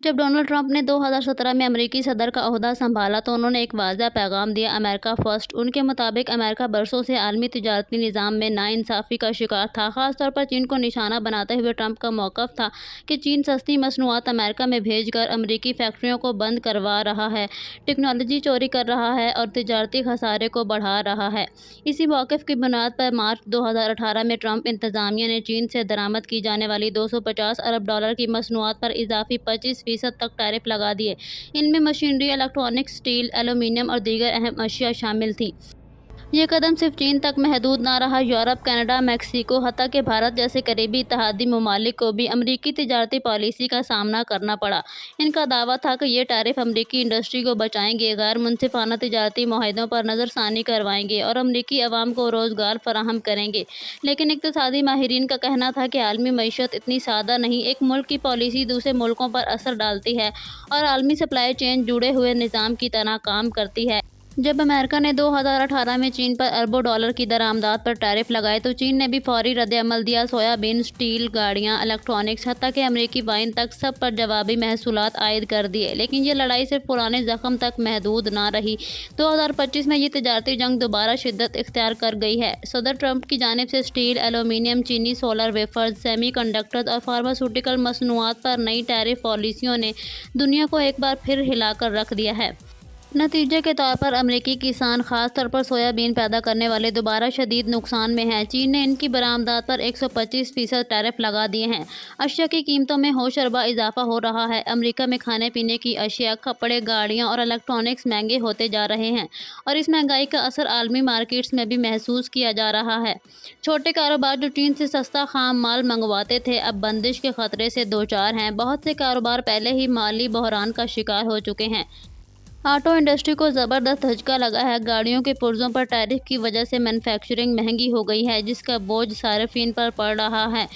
जब Donald Trump ने 2017 में अमेरिकी सदर का ओहदा संभाला तो उन्होंने एक वाज़ेह पैगाम दिया, अमेरिका फर्स्ट। उनके मुताबिक अमेरिका बरसों से आलमी तिजारती निज़ाम में नाइंसाफ़ी का शिकार था। ख़ास तौर पर चीन को निशाना बनाते हुए ट्रंप का मौक़िफ़ था कि चीन सस्ती मसनूआत अमेरिका में भेजकर अमेरिकी फैक्ट्रियों को बंद करवा रहा है, टेक्नोलॉजी चोरी कर रहा है और तिजारती खसारे को बढ़ा रहा है। इसी मौक़िफ़ की बुनियाद पर मार्च 2018 में ट्रंप इंतज़ामिया ने चीन से दरामद की जाने वाली $250 अरब की मसनूआत पर इज़ाफ़ी 25% तक टैरिफ लगा दिए। इनमें मशीनरी, इलेक्ट्रॉनिक्स, स्टील, एल्यूमीनियम और दीगर अहम अशिया शामिल थी। ये कदम सिर्फ चीन तक महदूद न रहा। यूरोप, कनाडा, मैक्सिको, हत्ता कि भारत जैसे करीबी इत्तेहादी ममालिक को भी अमरीकी तिजारती पॉलिसी का सामना करना पड़ा। इनका दावा था कि ये टैरिफ अमरीकी इंडस्ट्री को बचाएंगे, गैर मुनसिफाना तिजारती मुआहदों पर नज़रसानी करवाएंगे और अमरीकी अवाम को रोज़गार फराहम करेंगे। लेकिन इक़्तिसादी माहिरीन का कहना था कि आलमी मईशत इतनी सादा नहीं। एक मुल्क की पॉलिसी दूसरे मुल्कों पर असर डालती है और आलमी सप्लाई चेन जुड़े हुए निज़ाम की तरह काम करती है। जब अमेरिका ने 2018 में चीन पर अरबों डॉलर की दरामदात पर टैरिफ लगाए तो चीन ने भी फौरी रद्द-ए-अमल दिया। सोयाबीन, स्टील, गाड़ियाँ, इलेक्ट्रॉनिक्स, हत्ता कि अमरीकी वाइन तक सब पर जवाबी महसूलात आयद कर दिए। लेकिन ये लड़ाई सिर्फ पुराने ज़ख्म तक महदूद न रही। 2025 में ये तिजारती जंग दोबारा शिद्दत इख्तियार कर गई है। सदर ट्रंप की जानिब से स्टील, एल्यूमीनियम, चीनी सोलर वेफर्स, सेमी कंडक्टर्स और फार्मास्यूटिकल मसनूआत पर नई टैरिफ पॉलिसियों ने दुनिया को एक बार फिर हिलाकर रख दिया है। नतीजे के तौर पर अमरीकी किसान, खास तौर पर सोयाबीन पैदा करने वाले, दोबारा शदीद नुकसान में हैं। चीन ने इनकी बरामदात पर 125% टैरिफ लगा दिए हैं। अशिया की कीमतों में होशरबा इजाफा हो रहा है। अमरीका में खाने पीने की अशिया, कपड़े, गाड़ियाँ और इलेक्ट्रॉनिक्स महंगे होते जा रहे हैं और इस महंगाई का असर आलमी मार्केट्स में भी महसूस किया जा रहा है। छोटे कारोबार जो चीन से सस्ता खाम माल मंगवाते थे अब बंदिश के खतरे से दो चार हैं। बहुत से कारोबार पहले ही माली बहरान का शिकार हो चुके हैं। ऑटो इंडस्ट्री को ज़बरदस्त धचका लगा है। गाड़ियों के पुर्जों पर टैरिफ की वजह से मैन्युफैक्चरिंग महंगी हो गई है, जिसका बोझ सार्फिन पर पड़ रहा है।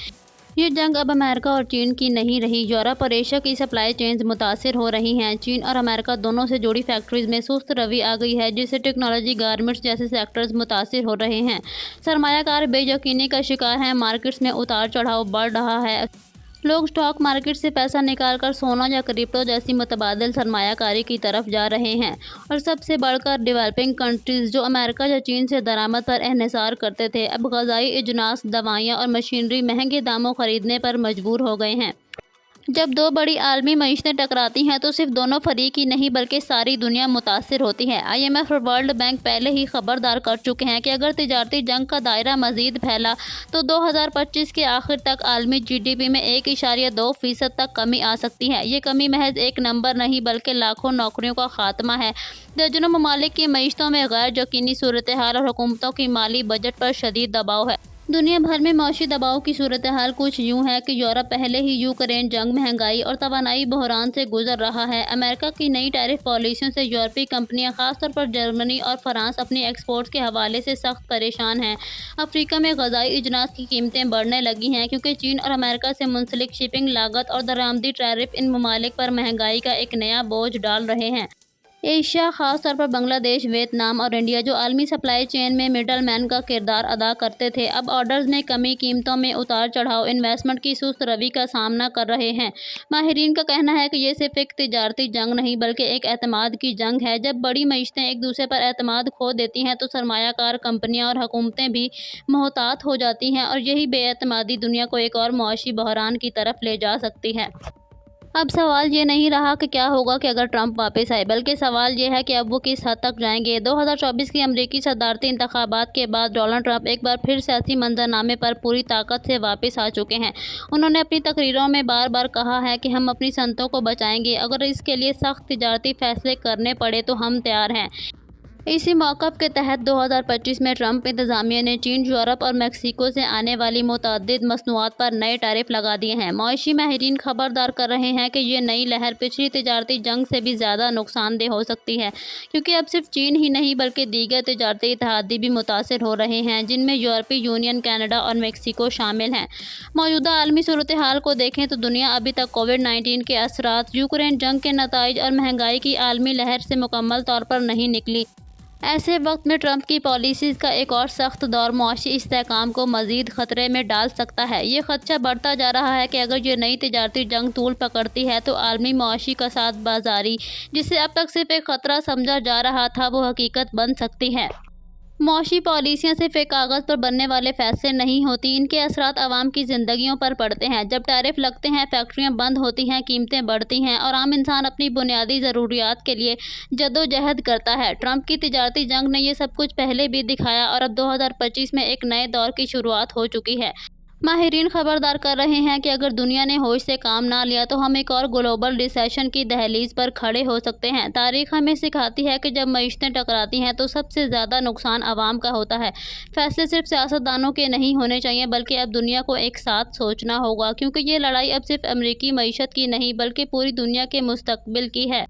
ये जंग अब अमेरिका और चीन की नहीं रही। यूरोप और एशिया की सप्लाई चेन्स मुतासिर हो रही हैं। चीन और अमेरिका दोनों से जुड़ी फैक्ट्रीज में सुस्त रवि आ गई है, जिससे टेक्नोलॉजी, गारमेंट्स जैसे सेक्टर्स मुतासिर हो रहे हैं। सरमायाकार बेयकीनी का शिकार हैं। मार्केट्स में उतार चढ़ाव बढ़ रहा है। लोग स्टॉक मार्केट से पैसा निकालकर सोना या क्रिप्टो जैसी मुतबादिल सरमायाकारी की तरफ जा रहे हैं और सबसे बढ़कर डेवलपिंग कंट्रीज जो अमेरिका या चीन से दरामद पर इन्हिसार करते थे अब ग़िज़ाई अजनास, दवाइयाँ और मशीनरी महंगे दामों खरीदने पर मजबूर हो गए हैं। जब दो बड़ी आलमी मईशतें टकराती हैं तो सिर्फ दोनों फरीक ही नहीं बल्कि सारी दुनिया मुतासिर होती है। IMF और वर्ल्ड बैंक पहले ही खबरदार कर चुके हैं कि अगर तिजारती जंग का दायरा मज़ीद फैला तो 2025 के आखिर तक आलमी GDP में 1.2% तक कमी आ सकती है। ये कमी महज एक नंबर नहीं बल्कि लाखों नौकरियों का खात्मा है। दर्जनों ममालिक की मईशतों में गैर यकीनी सूरत हाल और हुकूमतों की माली बजट पर शदीद दबाव है। दुनिया भर में मौशी दबाव की सूरत हाल कुछ यूँ है कि यूरोप पहले ही यूक्रेन जंग, महंगाई और तवानाई बहरान से गुजर रहा है। अमेरिका की नई टैरिफ पॉलिसियों से यूरोपीय कंपनियां, खासतौर पर जर्मनी और फ्रांस, अपनी एक्सपोर्ट्स के हवाले से सख्त परेशान हैं। अफ्रीका में ग़िज़ाई अजनास की कीमतें बढ़ने लगी हैं क्योंकि चीन और अमेरिका से मुंसलिक शिपिंग लागत और दरामदी टैरिफ इन ममालिक पर महंगाई का एक नया बोझ डाल रहे हैं। एशिया, खास तौर पर बांग्लादेश, वियतनाम और इंडिया, जो आलमी सप्लाई चेन में मिडल मैन का किरदार अदा करते थे, अब ऑर्डर्स में कमी, कीमतों में उतार चढ़ाव, इन्वेस्टमेंट की सुस्त रवि का सामना कर रहे हैं। माहिरीन का कहना है कि ये सिर्फ एक तिजारती जंग नहीं बल्कि एक एतमाद की जंग है। जब बड़ी मईशतें एक दूसरे पर एतमाद खो देती हैं तो सरमायाकार कंपनियां और हुकूमतें भी मोहतात हो जाती हैं और यही बेएतमादी दुनिया को एक और मुआशी बहरान की तरफ ले जा सकती है। अब सवाल ये नहीं रहा कि क्या होगा कि अगर ट्रंप वापस आए, बल्कि सवाल ये है कि अब वो किस हद तक जाएंगे। 2024 की अमरीकी सदारती इंतखाबात के बाद डोनाल्ड ट्रंप एक बार फिर सियासी मंजरनामे पर पूरी ताकत से वापस आ चुके हैं। उन्होंने अपनी तकरीरों में बार बार कहा है कि हम अपनी सनतों को बचाएंगे, अगर इसके लिए सख्त तिजारती फैसले करने पड़े तो हम तैयार हैं। इसी मौक़िफ़ के तहत 2025 में ट्रंप इंतज़ामिया ने चीन, यूरोप और मैक्सिको से आने वाली मुतअद्दिद मसनूआत पर नए टैरिफ लगा दिए हैं। मौशी माहिरीन खबरदार कर रहे हैं कि ये नई लहर पिछली तिजारती जंग से भी ज़्यादा नुकसानदेह हो सकती है क्योंकि अब सिर्फ चीन ही नहीं बल्कि दीगर तिजारती इत्तेहादी भी मुतासिर हो रहे हैं, जिनमें यूरोपीय यूनियन, कनाडा और मैक्सिको शामिल हैं। मौजूदा आलमी सूरत हाल को देखें तो दुनिया अभी तक कोविड-19 के असरात, यूक्रेन जंग के नताइज और महंगाई की आलमी लहर से मुकम्मल तौर पर नहीं निकली। ایسے وقت میں ٹرمپ کی پالیسیز کا ایک اور سخت دور معاشی استحکام کو مزید خطرے میں ڈال سکتا ہے۔ یہ خدشہ بڑھتا جا رہا ہے کہ اگر یہ نئی تجارتی جنگ طول پکڑتی ہے تو عالمی معاشی کساد بازاری، جسے اب تک صرف ایک خطرہ سمجھا جا رہا تھا، وہ حقیقت بن سکتی ہے۔ معاشی پالیسیاں صرف ایک کاغذ پر بننے والے فیصلے نہیں ہوتی، ان کے اثرات عوام کی زندگیوں پر پڑتے ہیں۔ جب ٹیرف لگتے ہیں، فیکٹریاں بند ہوتی ہیں، قیمتیں بڑھتی ہیں اور عام انسان اپنی بنیادی ضروریات کے لیے جدوجہد کرتا ہے۔ ٹرمپ کی تجارتی جنگ نے یہ سب کچھ پہلے بھی دکھایا اور اب 2025 میں ایک نئے دور کی شروعات ہو چکی ہے۔ ماہرین خبردار کر رہے ہیں کہ اگر دنیا نے ہوش سے کام نہ لیا تو ہم ایک اور گلوبل ریسیشن کی دہلیز پر کھڑے ہو سکتے ہیں۔ تاریخ ہمیں سکھاتی ہے کہ جب معیشتیں ٹکراتی ہیں تو سب سے زیادہ نقصان عوام کا ہوتا ہے۔ فیصلے صرف سیاستدانوں کے نہیں ہونے چاہیے بلکہ اب دنیا کو ایک ساتھ سوچنا ہوگا، کیونکہ یہ لڑائی اب صرف امریکی معیشت کی نہیں بلکہ پوری دنیا کے مستقبل کی ہے۔